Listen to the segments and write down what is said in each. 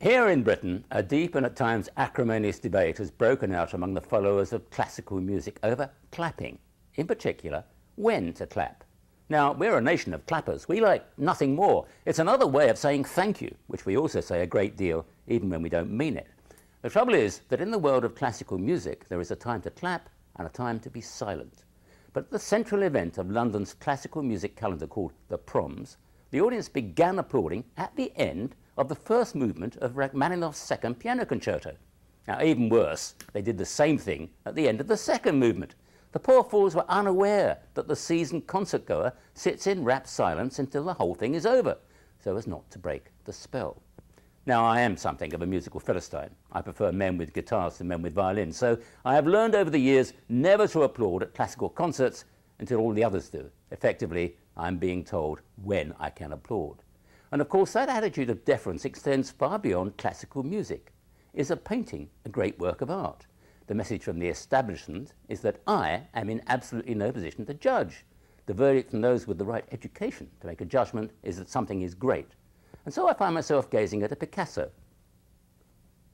Here in Britain, a deep and at times acrimonious debate has broken out among the followers of classical music over clapping, in particular, when to clap. Now, we're a nation of clappers. We like nothing more. It's another way of saying thank you, which we also say a great deal, even when we don't mean it. The trouble is that in the world of classical music, there is a time to clap and a time to be silent. But at the central event of London's classical music calendar called the Proms, the audience began applauding at the end of the first movement of Rachmaninoff's second piano concerto. Now, even worse, they did the same thing at the end of the second movement. The poor fools were unaware that the seasoned concertgoer sits in rapt silence until the whole thing is over, so as not to break the spell. Now, I am something of a musical Philistine. I prefer men with guitars to men with violins, so I have learned over the years never to applaud at classical concerts until all the others do. Effectively, I'm being told when I can applaud. And of course, that attitude of deference extends far beyond classical music. Is a painting a great work of art? The message from the establishment is that I am in absolutely no position to judge. The verdict from those with the right education to make a judgment is that something is great. And so I find myself gazing at a Picasso,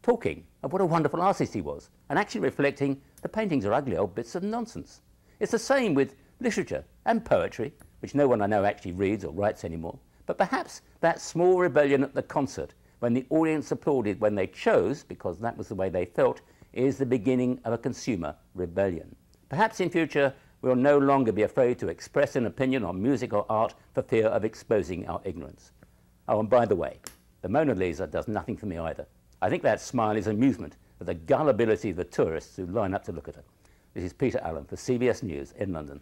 talking of what a wonderful artist he was, and actually reflecting the paintings are ugly old bits of nonsense. It's the same with literature and poetry, which no one I know actually reads or writes anymore. But perhaps that small rebellion at the concert, when the audience applauded when they chose, because that was the way they felt, is the beginning of a consumer rebellion. Perhaps in future we'll no longer be afraid to express an opinion on music or art for fear of exposing our ignorance. Oh, and by the way, the Mona Lisa does nothing for me either. I think that smile is amusement at the gullibility of the tourists who line up to look at her. This is Peter Allen for CBS News in London.